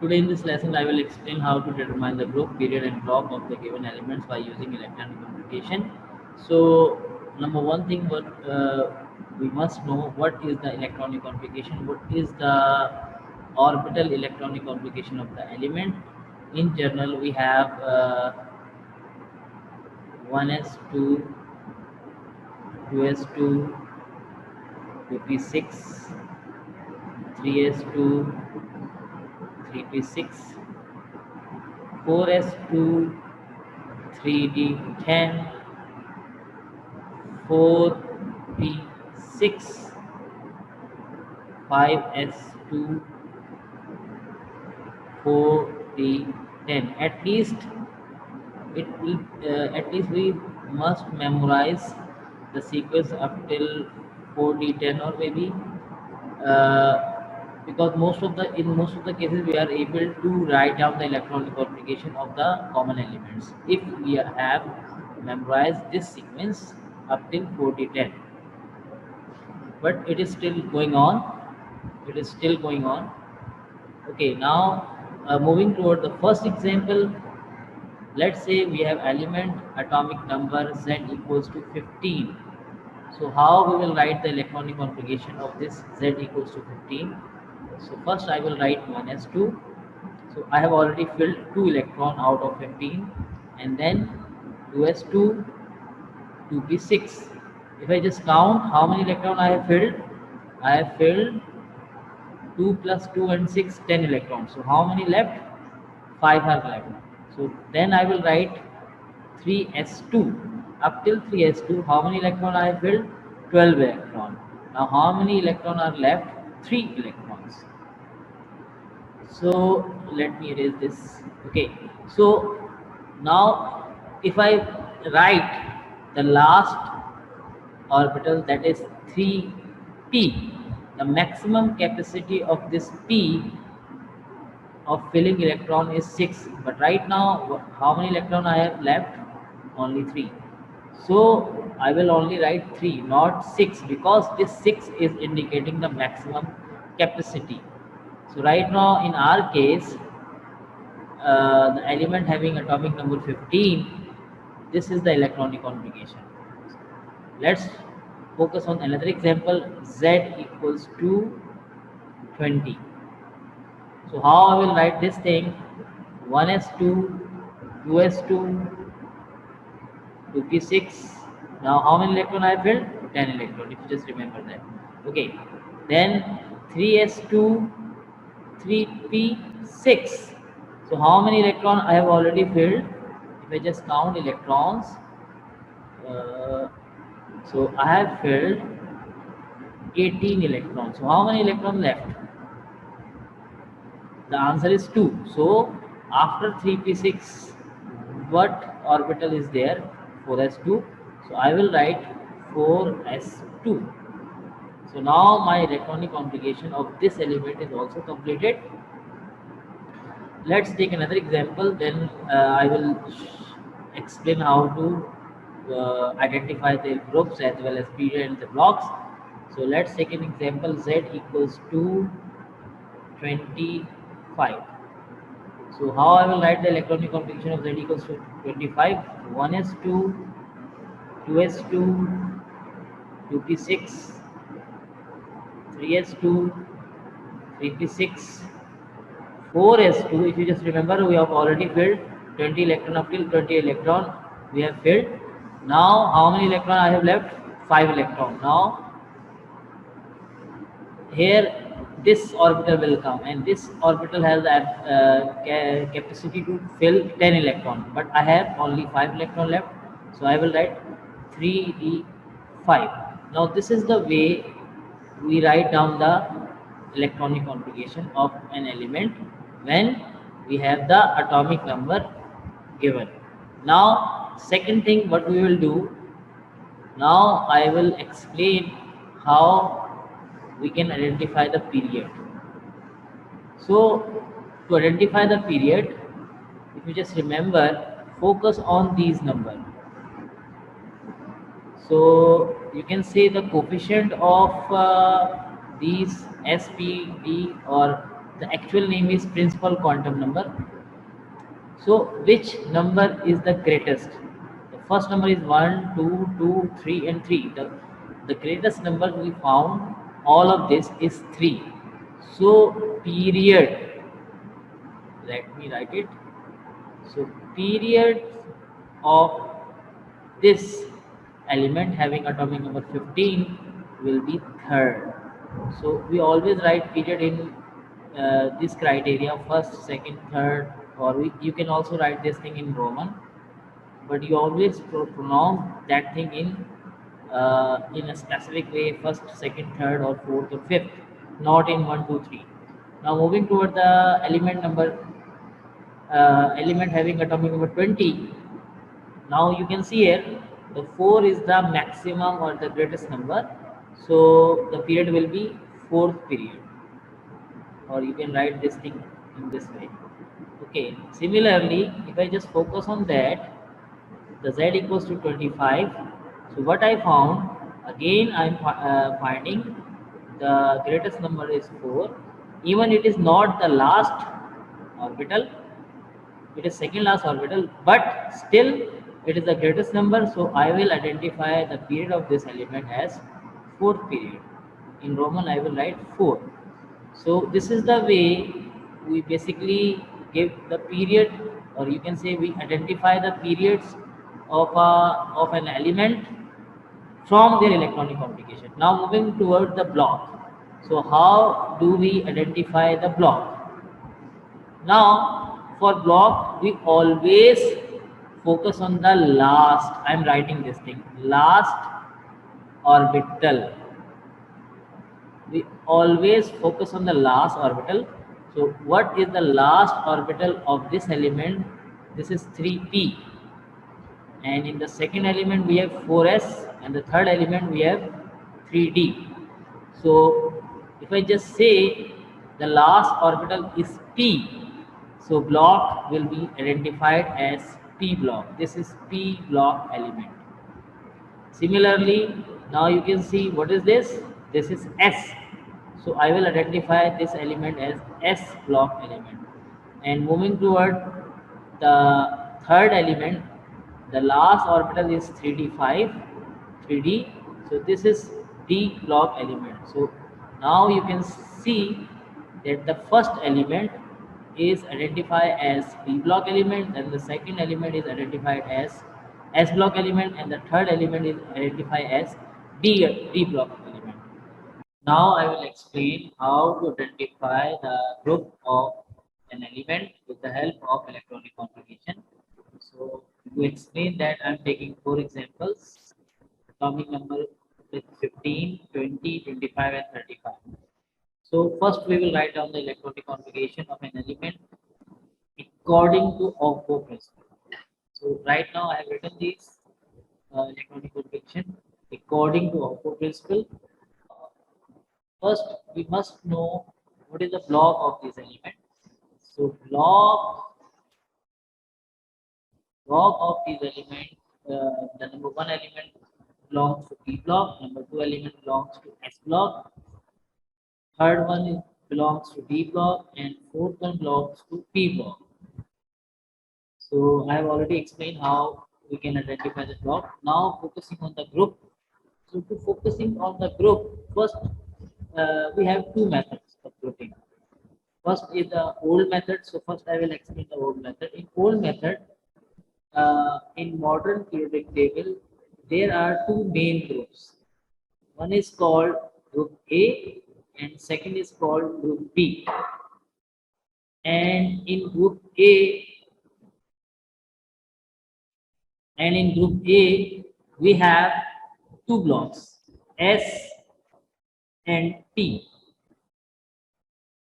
Today in this lesson, I will explain how to determine the group, period, and block of the given elements by using electronic computation. So, number one thing, what we must know, what is the electronic complication? What is the orbital electronic complication of the element? In general, we have 1s2, 2s2, 2p6, 3s2, 3p6, 4s2, 3d10, 4p6, 5s2, 4d10. At least we must memorize the sequence up till 4d10, or maybe uh, because most of the cases we are able to write down the electronic configuration of the common elements if we have memorized this sequence up till 4d10. But it is still going on. Okay, now moving toward the first example. Let's say we have element atomic number z equals to 15. So how we will write the electronic configuration of this z equals to 15? So first I will write 1s2. So I have already filled 2 electron out of 15, and then 2s2, 2p6. If I just count how many electron I have filled 2 plus 2 and 6, 10 electrons. So how many left? 5 are left. So then I will write 3s2. Up till 3s2, how many electron I have filled? 12 electron. Now how many electron are left? 3 electrons. So let me erase this. Okay, so now if I write the last orbital, that is 3p, the maximum capacity of this p of filling electron is 6, but right now how many electron I have left? Only 3. So I will only write 3, not 6, because this 6 is indicating the maximum capacity. So right now in our case, the element having atomic number 15, this is the electronic configuration. Let's focus on another example. Z equals to 20. So how I will write this thing? 1s2, 2s2, 2p6. Now how many electron I filled? 10 electron, if you just remember that. Okay, then 3s2, 3p6. So how many electron I have already filled? If I just count electrons, uh, so I have filled 18 electrons. So how many electrons left? The answer is 2. So after 3p6, what orbital is there? 4s2. So I will write 4s2. So now my electronic configuration of this element is also completed. Let's take another example, then I will explain how to identify the groups as well as period and the blocks. So let's take an example. Z equals to 25. So how I will write the electronic configuration of Z equals to 25? 1s2, 2s2, 2p6, 3s2, 3p6, 4s2. If you just remember, we have already filled 20 electron. Up till 20 electron we have filled. Now how many electron I have left? 5 electron. Now here this orbital will come, and this orbital has the capacity to fill 10 electron, but I have only 5 electron left. So I will write 3d5. Now this is the way we write down the electronic configuration of an element when we have the atomic number given. Now second thing what we will do, now I will explain how we can identify the period. So to identify the period, if you just remember, focus on these numbers. So you can say the coefficient of these SPD or The actual name is principal quantum number. So which number is the greatest? The first number is 1, 2, 2, 3, and 3. The greatest number we found all of this is 3. So period, let me write it. So period of this element having atomic number 15 will be third. So we always write period in this criteria, first, second, third, or you can also write this thing in Roman, but you always pronounce that thing in a specific way, first, second, third, or fourth, or fifth, not in 1, 2, 3. Now moving toward the element having atomic number 20. Now you can see here the 4 is the maximum or the greatest number, so the period will be fourth period, or you can write this thing in this way. Okay, similarly, if I just focus on that, the z equals to 25. So what I found, again I am finding the greatest number is 4. Even it is not the last orbital, it is second last orbital, but still it is the greatest number, so I will identify the period of this element as fourth period. In Roman I will write 4. So this is the way we basically give the period, or you can say we identify the periods of an element from their electronic configuration. Now moving towards the block. So how do we identify the block? Now, for block, we always focus on the last. I'm writing this thing. Last orbital. We always focus on the last orbital. So, what is the last orbital of this element? This is 3p. And in the second element, we have 4s. And the third element, we have 3d. So, if I just say the last orbital is p, so block will be identified as p block. This is p block element. Similarly, now you can see what is this? This is s. So I will identify this element as s block element. And moving toward the third element, the last orbital is 3d5, 3d. So this is d block element. So now you can see that the first element is identified as p block element, and the second element is identified as s block element, and the third element is identified as d block element. Now I will explain how to identify the group of an element with the help of electronic configuration. So to explain that, I am taking 4 examples. Atomic number with 15, 20, 25, and 35. So first we will write down the electronic configuration of an element according to Aufbau principle. So right now I have written these electronic configuration according to Aufbau principle. First, we must know what is the block of this element. So block of this element, the number 1 element belongs to P block, number 2 element belongs to S block, third one belongs to D block, and fourth one belongs to P block. So I have already explained how we can identify the block. Now focusing on the group. So to focusing on the group, first we have 2 methods of grouping. First is the old method. So first I will explain the old method. In old method, in modern periodic table, there are 2 main groups. One is called group A and second is called group B. And in group A, we have 2 blocks, S and T.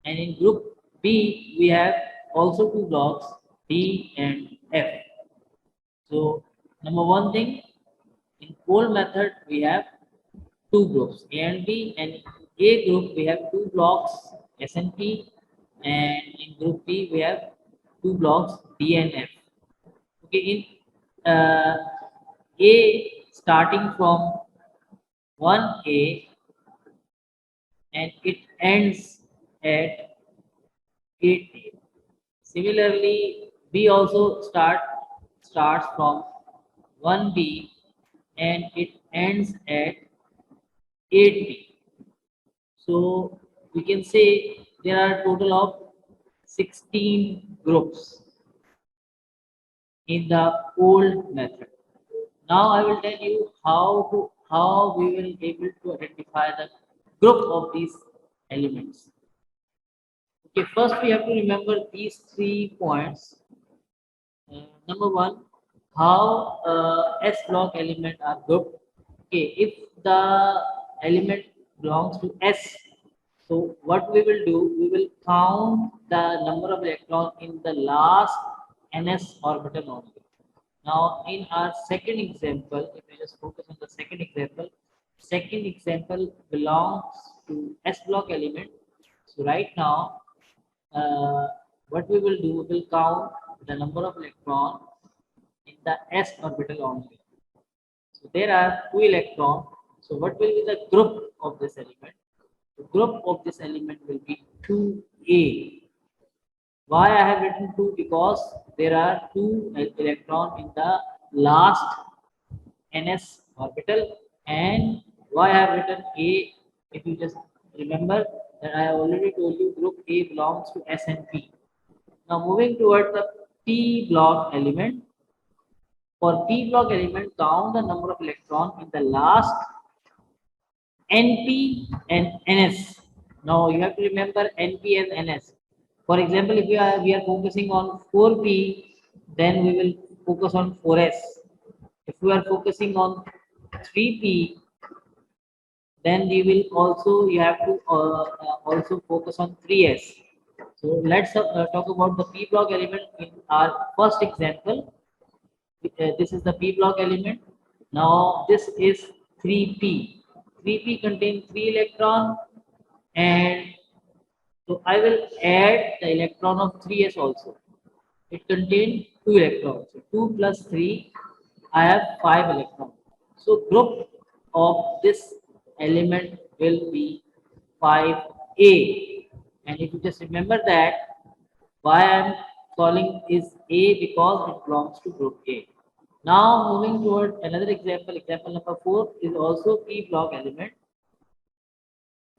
And in group B, we have also 2 blocks, D and F. So number 1 thing, in cold method we have 2 groups, A and B, and in A group we have 2 blocks, S and T, and in group B we have 2 blocks, D and F. Okay, in A starting from 1A and it ends at 80. Similarly, B also starts from 1B and it ends at 8B. So we can say there are total of 16 groups in the old method. Now I will tell you how we will able to identify the group of these elements. Okay, first we have to remember these 3 points. Number one, how S block element are grouped. Okay, if the element belongs to S, so what we will do, we will count the number of electrons in the last ns orbital only. Now, in our second example, if we just focus on the second example belongs to S block element. So right now, uh, what we will do, we will count the number of electrons in the s orbital only. So there are 2 electrons. So what will be the group of this element? The group of this element will be 2a. Why I have written 2? Because there are 2 electrons in the last ns orbital. And why I have written a? If you just remember that I have already told you group A belongs to S and P. Now moving towards the P block element. For P block element, count the number of electrons in the last NP and NS. Now you have to remember NP and NS. For example, if we are focusing on 4P, then we will focus on 4S. If we are focusing on 3P, then we will also you have to also focus on 3S. So let's talk about the P block element in our first example. This is the P block element. Now this is 3P. 3P contains 3 electron, and so I will add the electron of 3s also. It contains 2 electrons. So 2 plus 3, I have 5 electrons. So group of this element will be 5a. And if you just remember that, why I am calling is A, because it belongs to group A. Now moving toward another example, example number 4 is also P block element.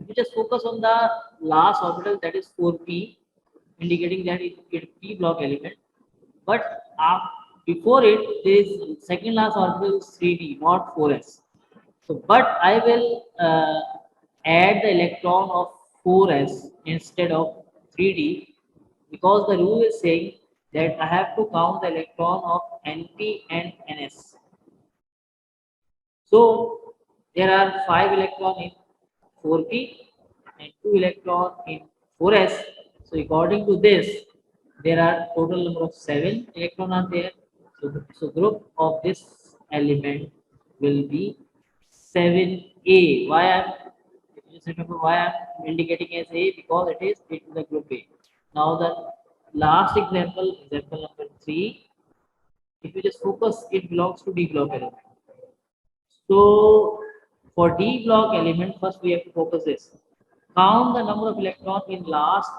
If you just focus on the last orbital, that is 4p, indicating that it is P block element. But before it, there is second last orbital is 3d, not 4s. So, but I will add the electron of 4s instead of 3d, because the rule is saying that I have to count the electron of np and ns. So there are 5 electrons in 4p and 2 electrons in 4s. So according to this, there are total number of 7 electrons are there. So group of this element will be 7a. Why I'm just remember why I'm indicating as A, because it is the group A. Now the last example, example number 3. If you just focus, it belongs to D block element. So for D block element, first we have to focus this. Count the number of electrons in last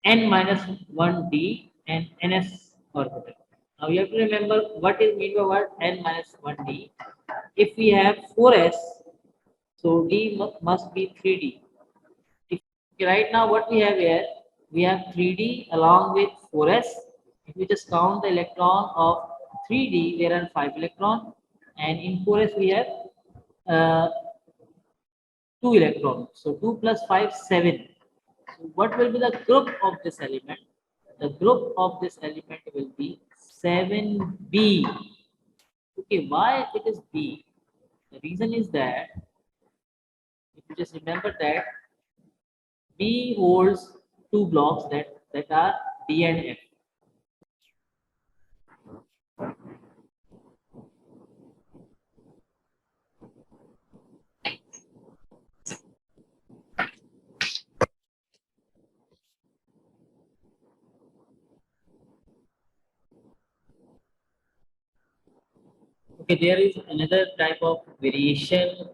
n minus 1d and ns orbital. Now you have to remember what is mean by what n minus 1d. If we have 4s, so d must be 3d. Okay, right now what we have here, we have 3d along with 4s. If we just count the electron of 3d, there are 5 electrons, and in 4s we have uh, 2 electrons. So 2 plus 5, 7. So what will be the group of this element? The group of this element will be 7b. Okay, why it is B? The reason is that, if you just remember that B holds 2 blocks that are D and F. Okay, there is another type of variation.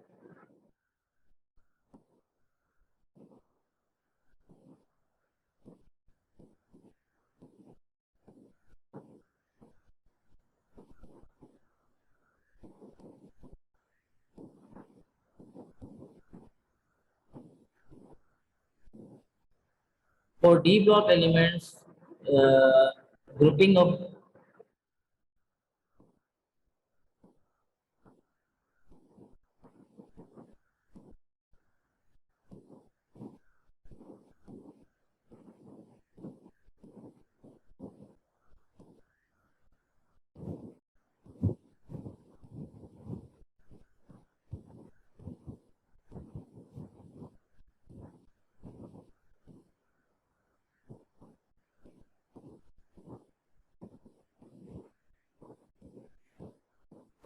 For D block elements, grouping of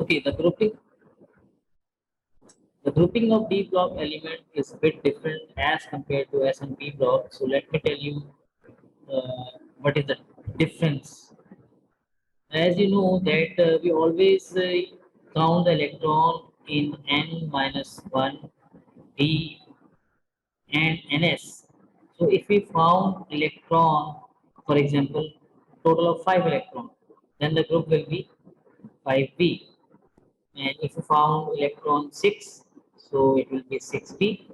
okay, the grouping of D block element is a bit different as compared to S and P block. So let me tell you what is the difference. As you know that we always count the electron in n minus 1, d and ns. So if we found electron, for example, total of 5 electrons, then the group will be 5b. And if we found electron 6, so it will be 6b.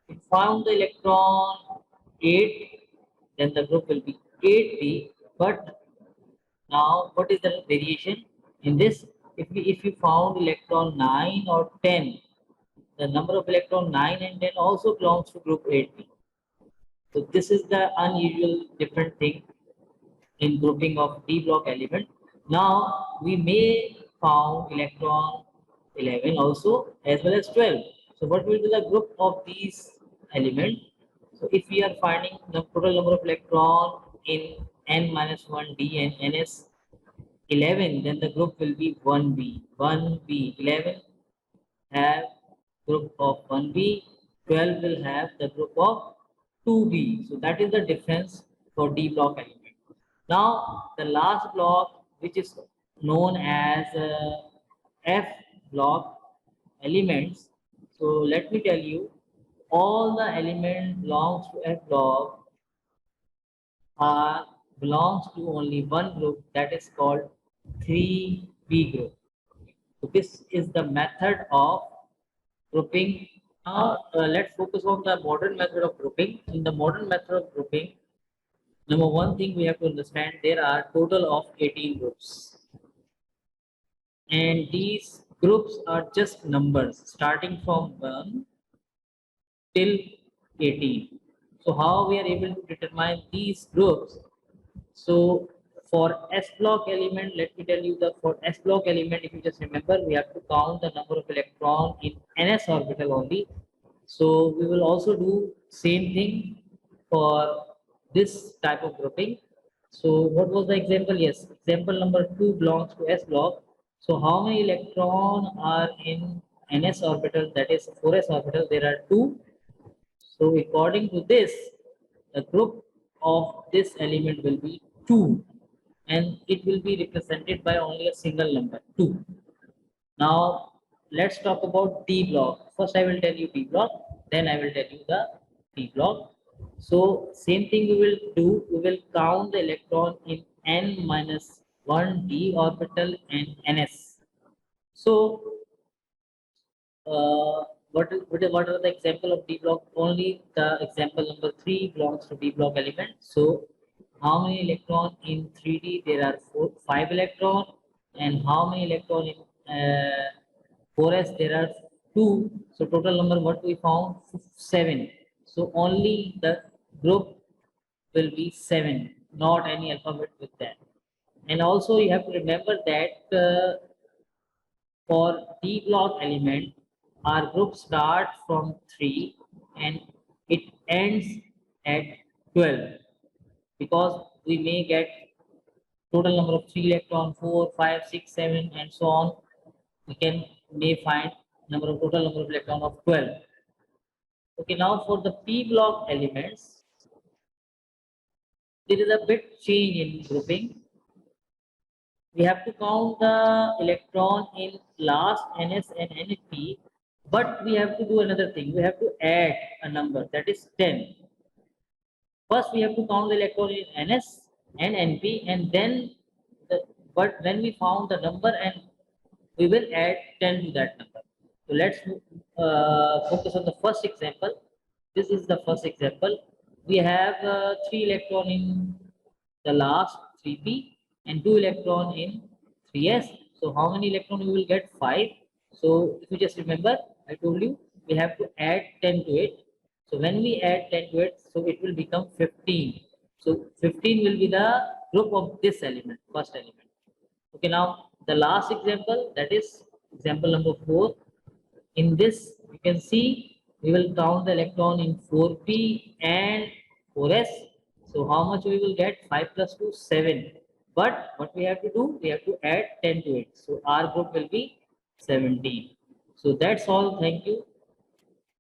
If we found the electron 8, then the group will be 8b. But now, what is the variation in this? If we found electron 9 or 10, the number of electron 9 and 10 also belongs to group 8b. So this is the unusual different thing in grouping of D block element. Now we may found electron 11 also as well as 12. So what will be the group of these elements? So if we are finding the total number of electron in n minus 1 d and ns 11, then the group will be 1b. 1b 11 have group of 1b, 12 will have the group of 2b. So that is the difference for D block element. Now the last block, which is known as F block elements. So let me tell you, all the element belongs to F block are belongs to only one group, that is called 3b group. So this is the method of grouping. Now let's focus on the modern method of grouping. In the modern method of grouping, number one thing we have to understand, there are total of 18 groups. And these groups are just numbers starting from 1 till 18. So how we are able to determine these groups? So for S block element, let me tell you, the for S block element, if you just remember, we have to count the number of electron in ns orbital only. So we will also do same thing for this type of grouping. So what was the example? Yes, example number 2 belongs to S block. So how many electron are in ns orbital, that is 4s orbital? There are 2. So according to this, the group of this element will be 2, and it will be represented by only a single number 2. Now let's talk about D block. First I will tell you D block, then I will tell you the D block. So same thing we will do, we will count the electron in n minus 1 d orbital and ns. So what are the example of D block? Only the example number 3 belongs to D block element. So how many electron in 3D? There are 5 electron, and how many electron in 4s? There are 2. So total number what we found? 7. So only the group will be 7, not any alphabet with that. And also you have to remember that for D block element, our group starts from 3 and it ends at 12, because we may get total number of 3 electron, 4, 5, 6, 7, and so on. We can may find total number of electron of 12. Okay, now for the P block elements, there is a bit change in grouping. We have to count the electron in last ns and np, but we have to do another thing. We have to add a number, that is 10. First we have to count the electron in ns and np, and then but when we found the number, and we will add 10 to that number. So let's focus on the first example. This is the first example. we have 3 electron in the last 3p and 2 electron in 3s. So how many electron we will get? 5. So if you just remember, I told you we have to add 10 to it. So when we add 10 to it, so it will become 15. So 15 will be the group of this element, first element. Okay, now the last example, that is example number 4. In this, you can see we will count the electron in 4p and 4s. So how much we will get? 5 plus 2, 7. But what we have to do? We have to add 10 to it. So our group will be 17. So that's all. Thank you.